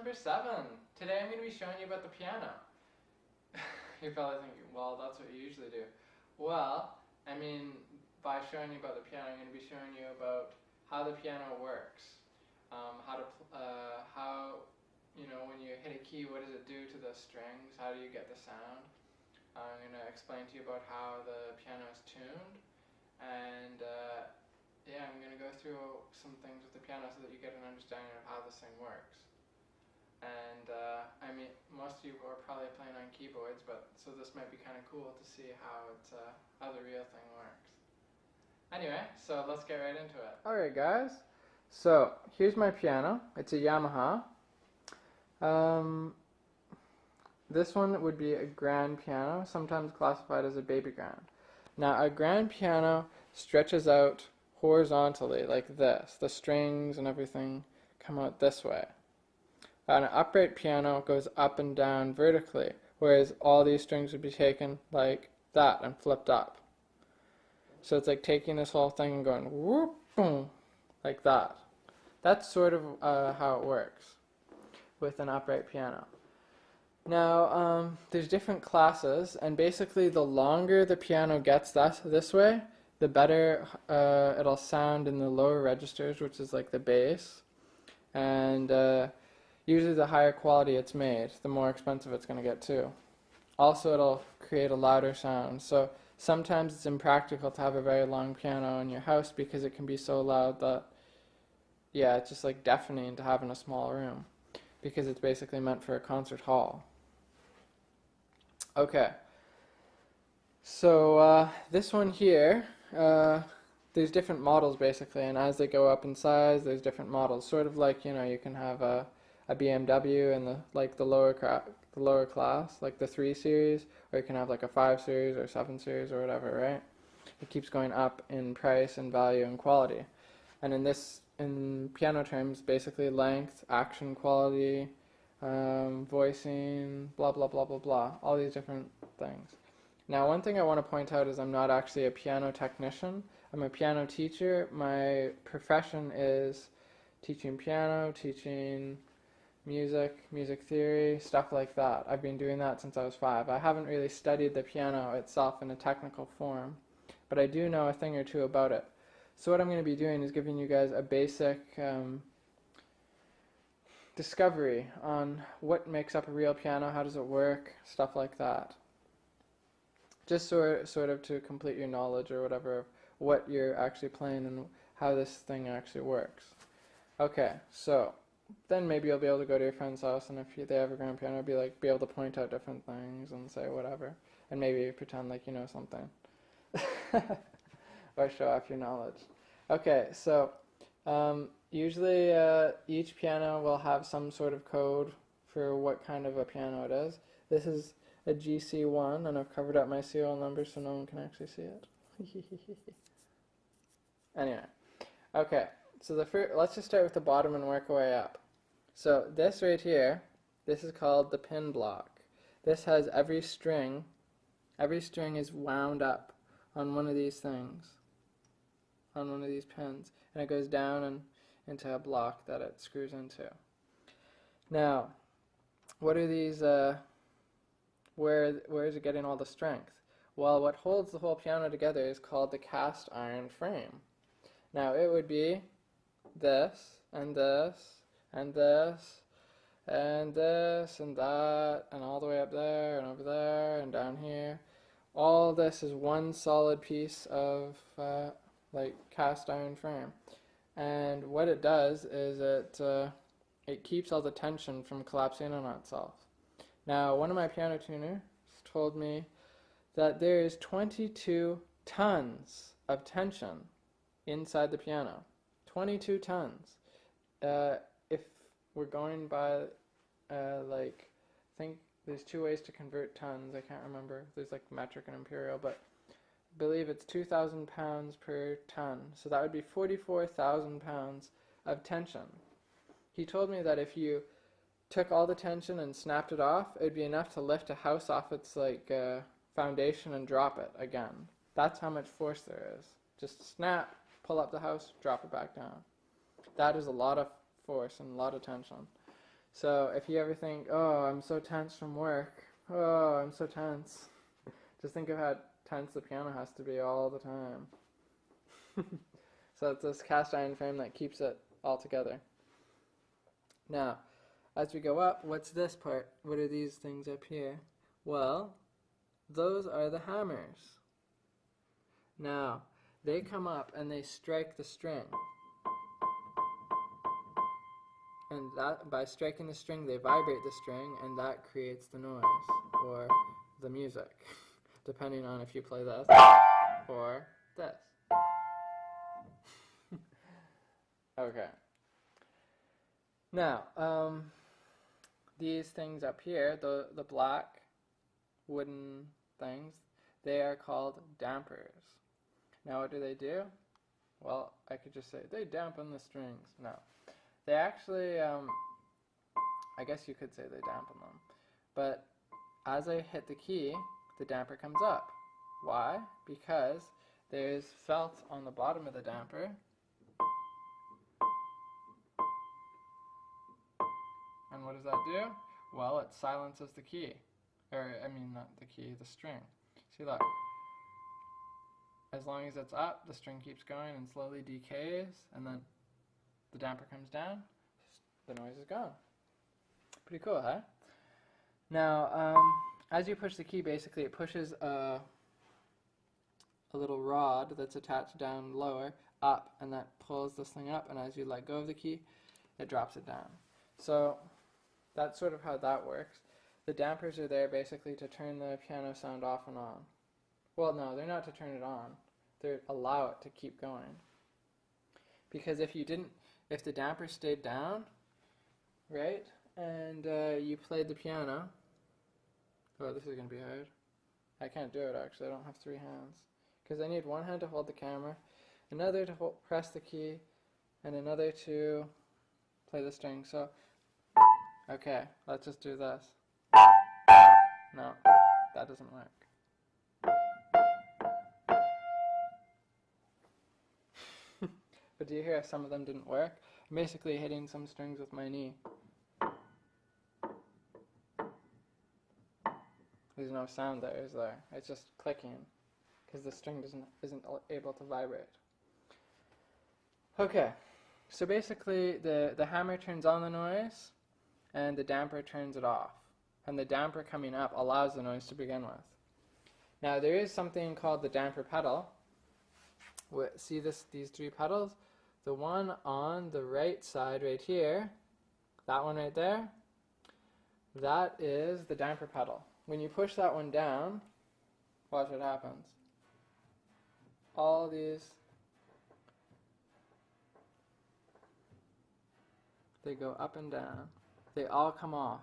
number 7. Today I'm going to be showing you about the piano. You're probably thinking, well, that's what you usually do. Well, I mean, by showing you about the piano, I'm going to be showing you about how the piano works. How, when you hit a key, what does it do to the strings? How do you get the sound? I'm going to explain to you about how the piano is tuned. And yeah, I'm going to go through some things with the piano so that you get an understanding of how this thing works. And I mean, most of you are probably playing on keyboards, but so this might be kind of cool to see how the real thing works. Anyway, so let's get right into it. Alright guys, so here's my piano. It's a Yamaha. This one would be a grand piano, sometimes classified as a baby grand. Now a grand piano stretches out horizontally like this. The strings and everything come out this way. An upright piano goes up and down vertically, whereas all these strings would be taken like that and flipped up. So it's like taking this whole thing and going whoop, boom, like that. That's sort of how it works with an upright piano. Now, there's different classes, and basically the longer the piano gets this way, the better it'll sound in the lower registers, which is like the bass, and usually the higher quality it's made, the more expensive it's going to get too. Also, it'll create a louder sound, so sometimes it's impractical to have a very long piano in your house because it can be so loud that, yeah, it's just like deafening to have in a small room, because it's basically meant for a concert hall. Okay, so this one here, there's different models basically, and as they go up in size, there's different models. Sort of like, you can have a BMW in the lower class, like the 3 series, or you can have like a 5 series or 7 series or whatever, right? It keeps going up in price and value and quality. And in piano terms, basically length, action quality, voicing, blah blah blah blah blah, all these different things. Now, one thing I want to point out is I'm not actually a piano technician. I'm a piano teacher. My profession is teaching piano, teaching music theory, stuff like that. I've been doing that since I was 5. I haven't really studied the piano itself in a technical form, but I do know a thing or two about it. So what I'm going to be doing is giving you guys a basic discovery on what makes up a real piano, how does it work, stuff like that. Just sort of to complete your knowledge or whatever of what you're actually playing and how this thing actually works. Okay, so then maybe you'll be able to go to your friend's house, and if they have a grand piano, be able to point out different things and say whatever, and maybe pretend like you know something, or show off your knowledge. Okay, so usually each piano will have some sort of code for what kind of a piano it is. This is a GC1, and I've covered up my serial number so no one can actually see it. Anyway, okay. So let's just start with the bottom and work our way up. So this right here, this is called the pin block. This has every string is wound up on one of these things, on one of these pins, and it goes down and into a block that it screws into. Now, what are these, where is it getting all the strength? Well, what holds the whole piano together is called the cast iron frame. Now, it would be this, and this, and this, and this, and that, and all the way up there, and over there, and down here. All this is one solid piece of like cast iron frame. And what it does is it keeps all the tension from collapsing on itself. Now, one of my piano tuners told me that there is 22 tons of tension inside the piano. 22 tons. If we're going by, I think there's 2 ways to convert tons. I can't remember. There's like metric and imperial, but I believe it's 2,000 pounds per ton. So that would be 44,000 pounds of tension. He told me that if you took all the tension and snapped it off, it would be enough to lift a house off its foundation and drop it again. That's how much force there is. Just snap, pull up the house, drop it back down. That is a lot of force and a lot of tension. So if you ever think, oh, I'm so tense from work, oh, I'm so tense, just think of how tense the piano has to be all the time. So it's this cast iron frame that keeps it all together. Now, as we go up, what's this part? What are these things up here? Well, those are the hammers. Now, they come up and they strike the string. And that, by striking the string, they vibrate the string, and that creates the noise, or the music, depending on if you play this or this. Okay. Now, these things up here, the black wooden things, they are called dampers. Now, what do? Well, I could just say, they dampen the strings. No. They actually, I guess you could say they dampen them. But as I hit the key, the damper comes up. Why? Because there's felt on the bottom of the damper. And what does that do? Well, it silences the key. Or, I mean, not the key, the string. See, look. As long as it's up, the string keeps going and slowly decays, and then the damper comes down, the noise is gone. Pretty cool, huh? Now, as you push the key, basically it pushes a little rod that's attached down lower up, and that pulls this thing up, and as you let go of the key, it drops it down. So that's sort of how that works. The dampers are there basically to turn the piano sound off and on. Well, no, they're not to turn it on. They allow it to keep going. Because if the damper stayed down, right, and you played the piano, oh, this is going to be hard. I can't do it actually, I don't have 3 hands. Because I need one hand to hold the camera, another to press the key, and another to play the string. So, okay, let's just do this. No, that doesn't work. But do you hear some of them didn't work? I'm basically hitting some strings with my knee. There's no sound there, is there? It's just clicking, because the string isn't able to vibrate. Okay, so basically the hammer turns on the noise, and the damper turns it off. And the damper coming up allows the noise to begin with. Now there is something called the damper pedal. See these 3 pedals? The one on the right side right here, that one right there, that is the damper pedal. When you push that one down, watch what happens. All these, they go up and down. They all come off.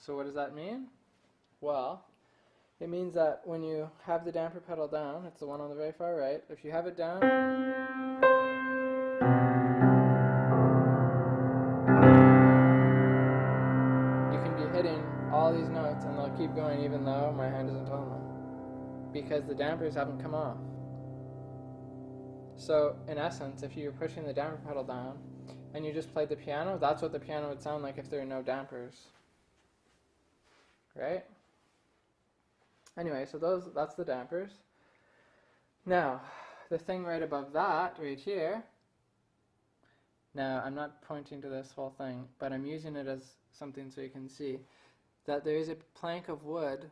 So what does that mean? Well, it means that when you have the damper pedal down, it's the one on the very far right, if you have it down, you can be hitting all these notes and they'll keep going even though my hand isn't on them, because the dampers haven't come off. So in essence, if you're pushing the damper pedal down and you just played the piano, that's what the piano would sound like if there were no dampers. Right? Anyway, so that's the dampers. Now, the thing right above that, right here, now I'm not pointing to this whole thing, but I'm using it as something so you can see that there is a plank of wood,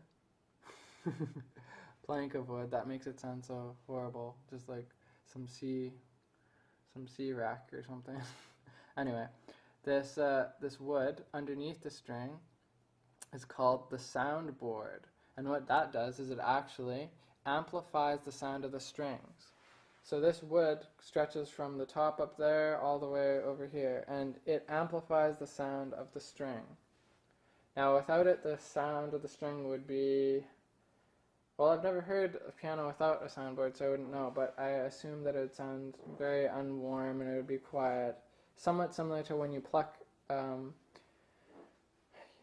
plank of wood, that makes it sound so horrible, just like some sea rack or something. Anyway, this wood underneath the string is called the soundboard. And what that does is it actually amplifies the sound of the strings. So this wood stretches from the top up there all the way over here, and it amplifies the sound of the string. Now without it, the sound of the string would be, well, I've never heard a piano without a soundboard, so I wouldn't know, but I assume that it would sound very unwarm and it would be quiet. Somewhat similar to when you pluck,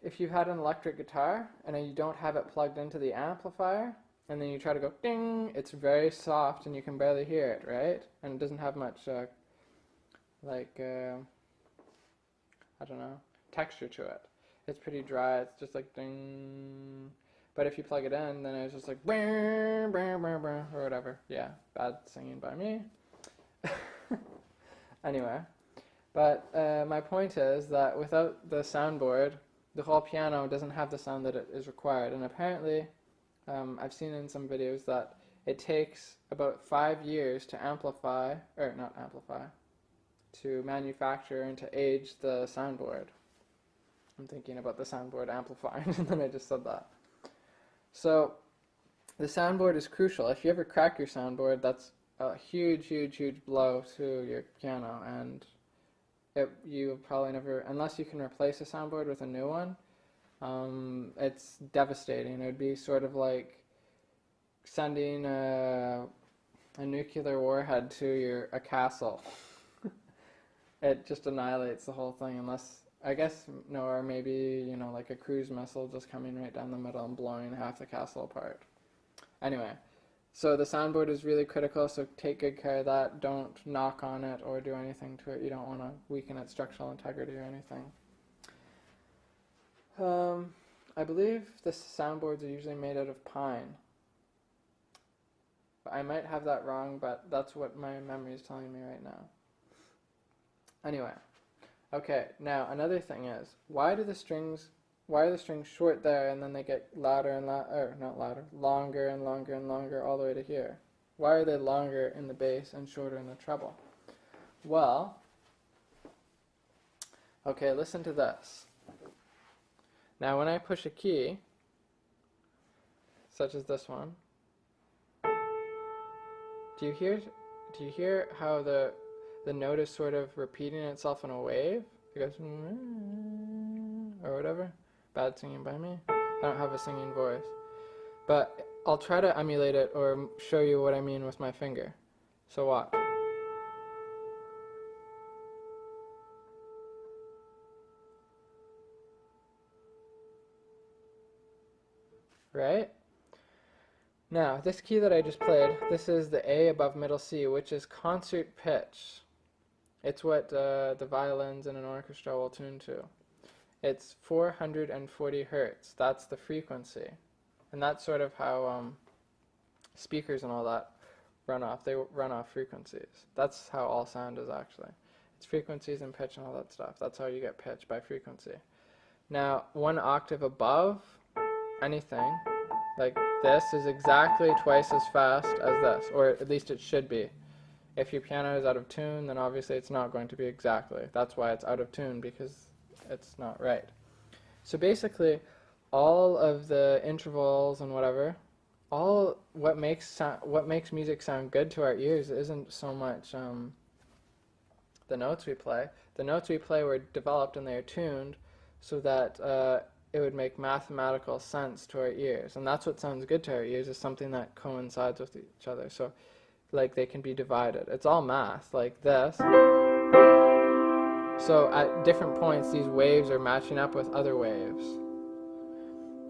if you had an electric guitar and you don't have it plugged into the amplifier, and then you try to go ding, it's very soft and you can barely hear it, right? And it doesn't have much, I don't know, texture to it. It's pretty dry. It's just like ding. But if you plug it in, then it's just like or whatever. Yeah, bad singing by me. Anyway, but my point is that without the soundboard, the whole piano doesn't have the sound that it is required. And apparently, I've seen in some videos that it takes about 5 years to to manufacture and to age the soundboard. I'm thinking about the soundboard amplifying, and then I just said that. So, the soundboard is crucial. If you ever crack your soundboard, that's a huge, huge, huge blow to your piano, and you probably never, unless you can replace a soundboard with a new one, it's devastating. It would be sort of like sending a nuclear warhead to a castle. It just annihilates the whole thing, unless, I guess, no, or maybe, like a cruise missile just coming right down the middle and blowing half the castle apart. Anyway, so the soundboard is really critical, so take good care of that. Don't knock on it or do anything to it. You don't want to weaken its structural integrity or anything. I believe the soundboards are usually made out of pine. I might have that wrong, but that's what my memory is telling me right now. Anyway, okay, now another thing is, why are the strings short there and then they get louder and longer and longer and longer all the way to here? Why are they longer in the bass and shorter in the treble? Well, okay, listen to this. Now when I push a key, such as this one, do you hear how the note is sort of repeating itself in a wave? It goes, or whatever. Bad singing by me. I don't have a singing voice. But I'll try to emulate it or show you what I mean with my finger. So watch. Right? Now, this key that I just played, this is the A above middle C, which is concert pitch. It's what the violins in an orchestra will tune to. It's 440 hertz. That's the frequency. And that's sort of how speakers and all that run off. They run off frequencies. That's how all sound is actually. It's frequencies and pitch and all that stuff. That's how you get pitch, by frequency. Now, 1 octave above anything, like this, is exactly twice as fast as this, or at least it should be. If your piano is out of tune, then obviously it's not going to be exactly. That's why it's out of tune, because it's not right. So basically, all of the intervals and whatever, all what makes music sound good to our ears isn't so much the notes we play. The notes we play were developed and they are tuned so that it would make mathematical sense to our ears. And that's what sounds good to our ears, is something that coincides with each other. So, like, they can be divided. It's all math, like this. So at different points, these waves are matching up with other waves.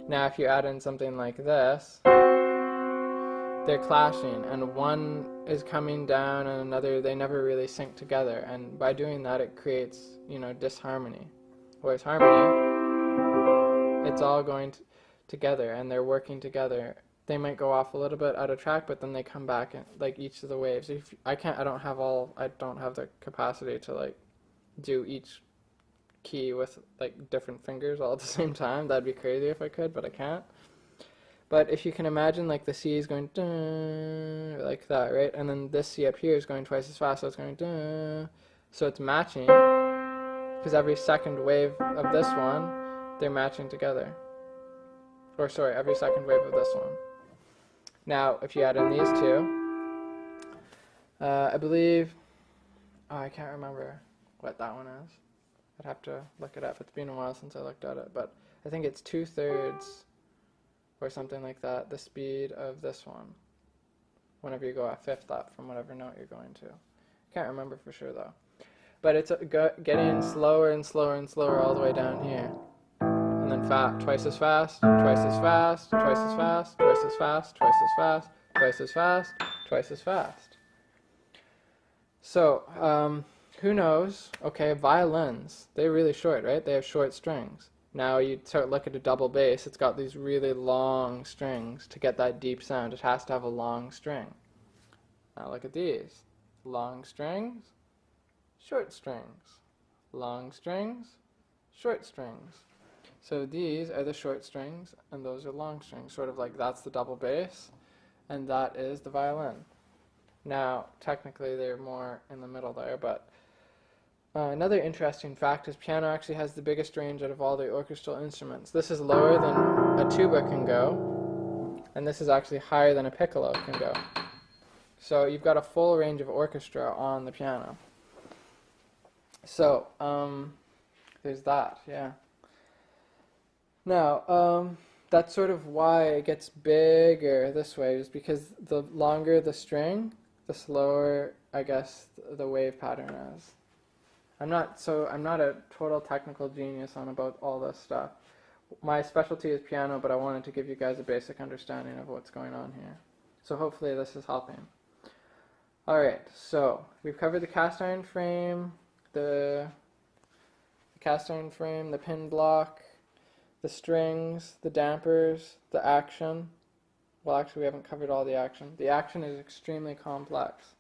Now, if you add in something like this, they're clashing, and one is coming down and another, they never really sync together. And by doing that, it creates, disharmony. Whereas harmony, it's all going together, and they're working together. They might go off a little bit out of track, but then they come back, and like each of the waves. I don't have the capacity to like do each key with like different fingers all at the same time. That'd be crazy if I could, but I can't. But if you can imagine, like, the C is going dun, like that, right? And then this C up here is going twice as fast, so it's going dun. So it's matching, because every second wave of this one, they're matching together. Or sorry, every second wave of this one. Now, if you add in these two, I believe, I can't remember what that one is. I'd have to look it up. It's been a while since I looked at it, but I think it's 2/3 or something like that, the speed of this one, whenever you go a fifth up from whatever note you're going to. Can't remember for sure though. But it's getting slower and slower and slower all the way down here. And then twice as fast, twice as fast, twice as fast, twice as fast, twice as fast, twice as fast, twice as fast. So, who knows? Okay, violins, they're really short, right? They have short strings. Now you start look at a double bass, it's got these really long strings. To get that deep sound, it has to have a long string. Now look at these. Long strings, short strings. Long strings, short strings. So these are the short strings, and those are long strings. Sort of like that's the double bass, and that is the violin. Now, technically they're more in the middle there, but another interesting fact is piano actually has the biggest range out of all the orchestral instruments. This is lower than a tuba can go, and this is actually higher than a piccolo can go. So you've got a full range of orchestra on the piano. So, there's that, yeah. Now, that's sort of why it gets bigger this way, is because the longer the string, the slower, I guess, the wave pattern is. I'm not a total technical genius on about all this stuff. My specialty is piano, but I wanted to give you guys a basic understanding of what's going on here. So hopefully this is helping. Alright, so we've covered the cast iron frame, the pin block, the strings, the dampers, the action. Well, actually we haven't covered all the action. The action is extremely complex.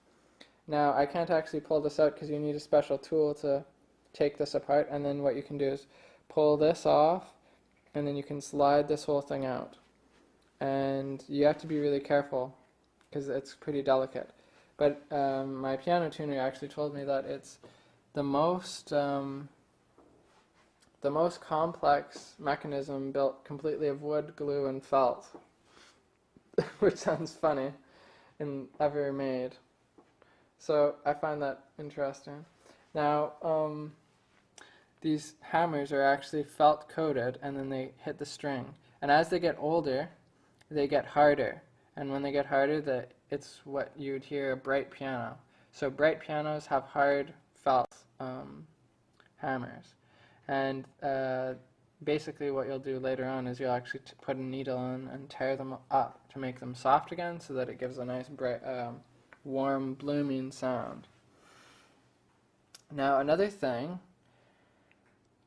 Now, I can't actually pull this out because you need a special tool to take this apart, and then what you can do is pull this off, and then you can slide this whole thing out. And you have to be really careful because it's pretty delicate. But my piano tuner actually told me that it's the most complex mechanism built completely of wood, glue, and felt, which sounds funny, and ever made. So I find that interesting. Now, these hammers are actually felt coated, and then they hit the string. And as they get older, they get harder. And when they get harder, it's what you would hear a bright piano. So bright pianos have hard felt hammers. And basically what you'll do later on is you'll actually put a needle in and tear them up to make them soft again, so that it gives a nice bright, warm, blooming sound. Now another thing,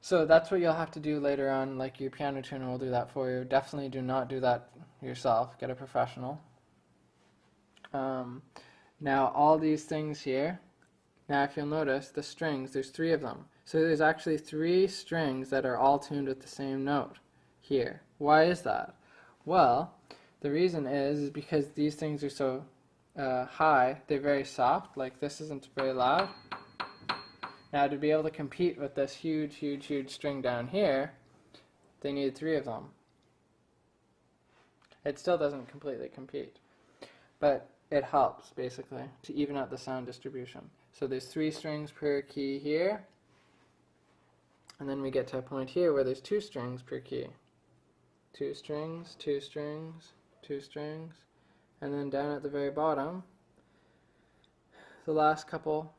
so that's what you'll have to do later on, like your piano tuner will do that for you. Definitely do not do that yourself, get a professional. Now all these things here, now if you'll notice the strings, there's 3 of them. So there's actually 3 strings that are all tuned with the same note here. Why is that? Well, the reason is because these things are so high, they're very soft, like this isn't very loud. Now to be able to compete with this huge, huge, huge string down here, they need 3 of them. It still doesn't completely compete, but it helps basically to even out the sound distribution. So there's 3 strings per key here, and then we get to a point here where there's 2 strings per key. 2 strings, 2 strings, 2 strings, and then down at the very bottom, the last couple,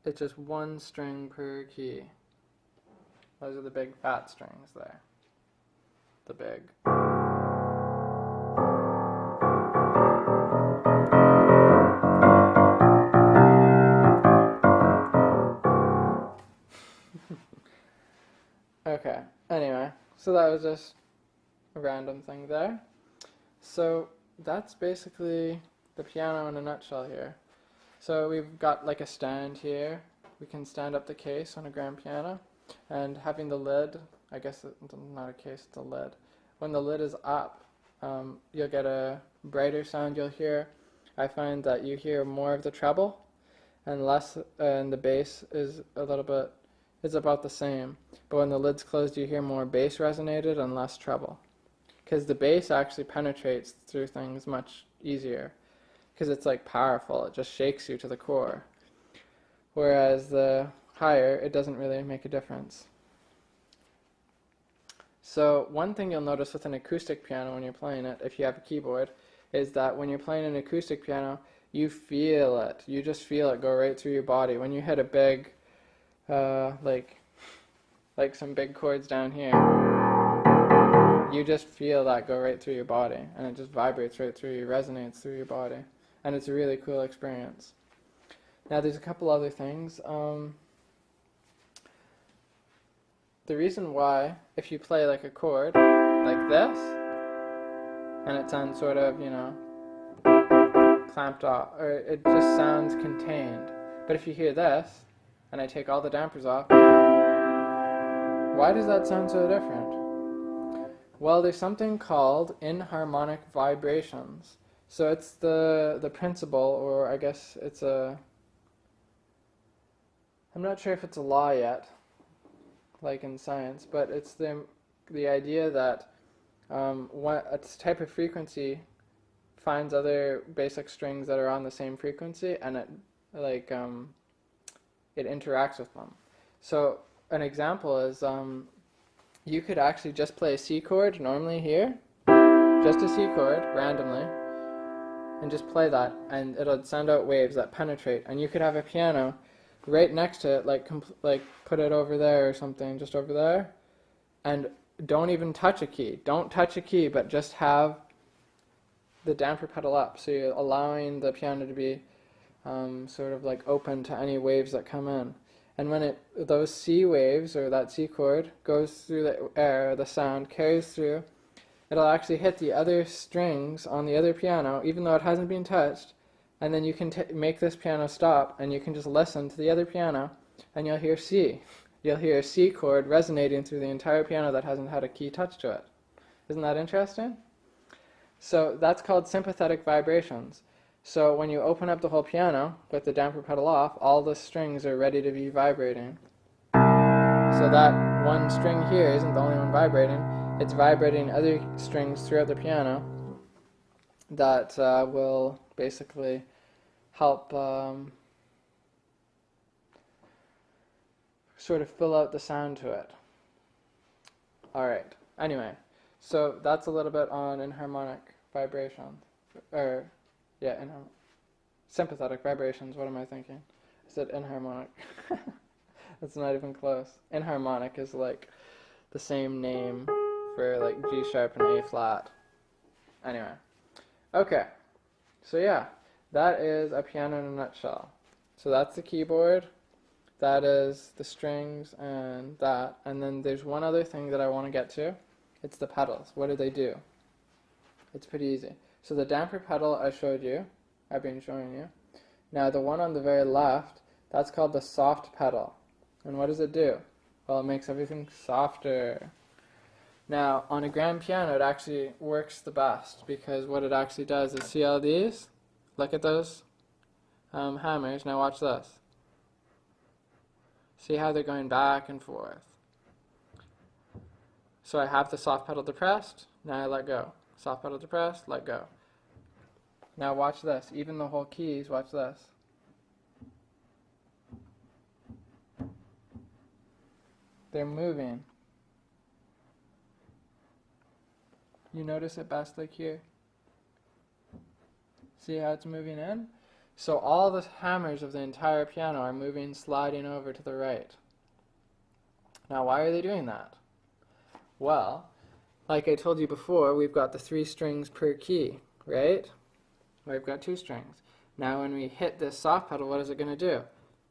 it's just 1 string per key. Those are the big fat strings there. The big. Okay, anyway, so that was just a random thing there. So that's basically the piano in a nutshell here. So we've got like a stand here. We can stand up the case on a grand piano, and having the lid, I guess it's not a case, it's a lid. When the lid is up, you'll get a brighter sound you'll hear. I find that you hear more of the treble and less, and the bass is a little bit, it's about the same. But when the lid's closed, you hear more bass resonated and less treble. Because the bass actually penetrates through things much easier. Because it's like powerful, it just shakes you to the core. Whereas the higher, it doesn't really make a difference. So one thing you'll notice with an acoustic piano when you're playing it, if you have a keyboard, is that when you're playing an acoustic piano, you feel it. You just feel it go right through your body. When you hit a big, like some big chords down here, you just feel that go right through your body, and it just vibrates right through you, resonates through your body, and it's a really cool experience. Now there's a couple other things. the reason why, if you play like a chord like this, and it sounds sort of, you know, clamped off, or it just sounds contained. But if you hear this, and I take all the dampers off, why does that sound so different? Well, there's something called inharmonic vibrations. So it's the principle, or I guess it's I'm not sure if it's a law yet, like in science, but it's the idea that a type of frequency finds other basic strings that are on the same frequency, and it interacts with them. So an example is you could actually just play a C chord normally here, just a C chord randomly, and just play that, and it'll send out waves that penetrate. And you could have a piano right next to it, like put it over there or something, just over there, and don't even touch a key. Don't touch a key, but just have the damper pedal up, so you're allowing the piano to be sort of like open to any waves that come in. And when those C waves, or that C chord, goes through the air, the sound carries through, it'll actually hit the other strings on the other piano, even though it hasn't been touched, and then you can make this piano stop, and you can just listen to the other piano, and you'll hear C. You'll hear a C chord resonating through the entire piano that hasn't had a key touch to it. Isn't that interesting? So that's called sympathetic vibrations. So when you open up the whole piano with the damper pedal off, all the strings are ready to be vibrating. So that one string here isn't the only one vibrating. It's vibrating other strings throughout the piano that will basically help sort of fill out the sound to it. Alright, anyway, so that's a little bit on inharmonic vibrations. Sympathetic vibrations, what am I thinking? I said inharmonic. That's not even close. Inharmonic is like the same name for like G sharp and A flat. Anyway. Okay. So yeah, that is a piano in a nutshell. So that's the keyboard, that is the strings, and that. And then there's one other thing that I want to get to. It's the pedals. What do they do? It's pretty easy. So the damper pedal I showed you, I've been showing you. Now the one on the very left, that's called the soft pedal. And what does it do? Well, it makes everything softer. Now, on a grand piano, it actually works the best, because what it actually does is, see all these? Look at those hammers. Now watch this. See how they're going back and forth. So I have the soft pedal depressed, now I let go. Soft pedal depressed, let go. Now watch this. Even the whole keys, watch this. They're moving. You notice it best like here? See how it's moving in? So all the hammers of the entire piano are moving, sliding over to the right. Now why are they doing that? Well, like I told you before, we've got the 3 strings per key, right? We've got 2 strings. Now when we hit this soft pedal, what is it going to do?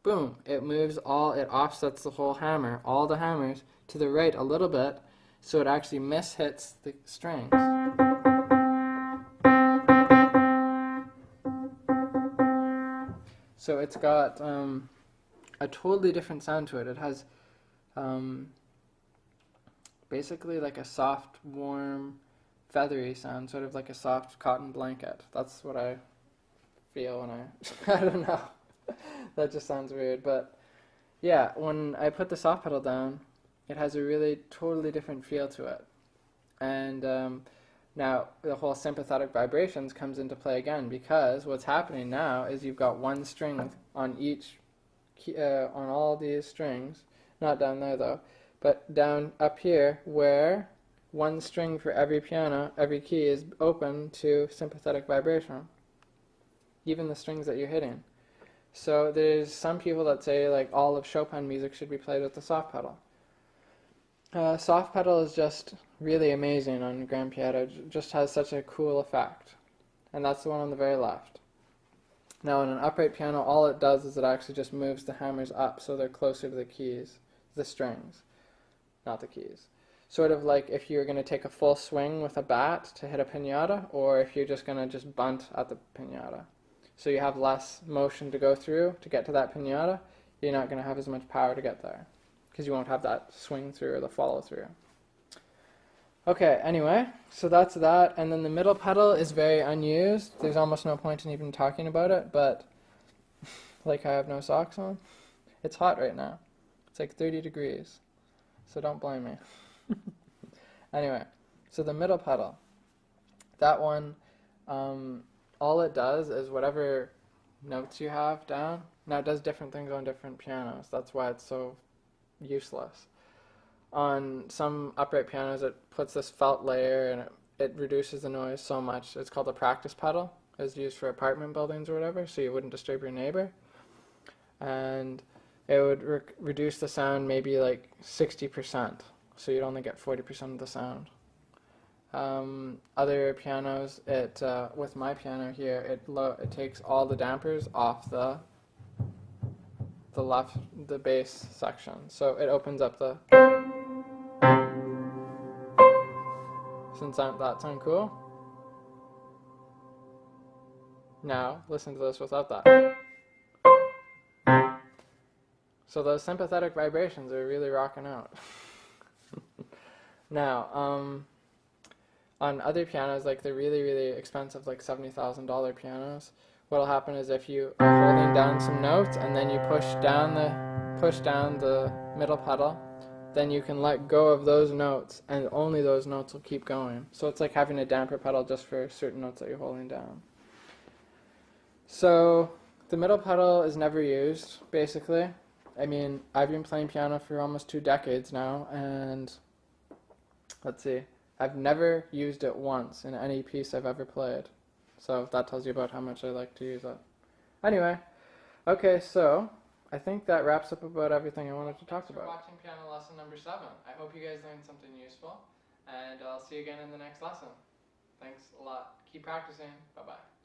Boom, it moves it offsets the whole hammer, all the hammers, to the right a little bit, so it actually mishits the strings. So it's got a totally different sound to it. It has basically like a soft, warm, feathery sound, sort of like a soft cotton blanket. That's what I feel when I don't know. That just sounds weird, but yeah, when I put the soft pedal down, it has a really totally different feel to it. And now the whole sympathetic vibrations comes into play again, because what's happening now is you've got one string on each key, on all these strings, not down there though, but down up here, where one string for every piano, every key is open to sympathetic vibration, even the strings that you're hitting. So there's some people that say like all of Chopin music should be played with the soft pedal. Soft pedal is just really amazing on grand piano. It just has such a cool effect. And that's the one on the very left. Now on an upright piano, all it does is it actually just moves the hammers up so they're closer to the keys, the strings. not the keys. Sort of like if you're going to take a full swing with a bat to hit a piñata, or if you're just going to just bunt at the piñata. So you have less motion to go through to get to that piñata. You're not going to have as much power to get there because you won't have that swing through or the follow through. Okay, anyway, so that's that. And then the middle pedal is very unused. There's almost no point in even talking about it, but like I have no socks on. It's hot right now. It's like 30 degrees, so don't blame me. Anyway, so the middle pedal, that one, all it does is whatever notes you have down. Now it does different things on different pianos. That's why it's so useless. On some upright pianos, it puts this felt layer and it reduces the noise so much. It's called a practice pedal. It's used for apartment buildings or whatever, so you wouldn't disturb your neighbor. And it would reduce the sound maybe like 60%, so you'd only get 40% of the sound. Other pianos, with my piano here, it takes all the dampers off the bass section, so it opens up the. Doesn't that sound cool? Now listen to this without that. So those sympathetic vibrations are really rocking out. Now, on other pianos, like the really, really expensive, like $70,000 pianos, what'll happen is if you are holding down some notes and then you push down the middle pedal, then you can let go of those notes and only those notes will keep going. So it's like having a damper pedal just for certain notes that you're holding down. So the middle pedal is never used, basically. I mean, I've been playing piano for almost 2 decades now, and let's see, I've never used it once in any piece I've ever played. So that tells you about how much I like to use it. Anyway, okay, so I think that wraps up about everything I wanted to talk about. Thanks for watching piano lesson number 7. I hope you guys learned something useful, and I'll see you again in the next lesson. Thanks a lot. Keep practicing. Bye-bye.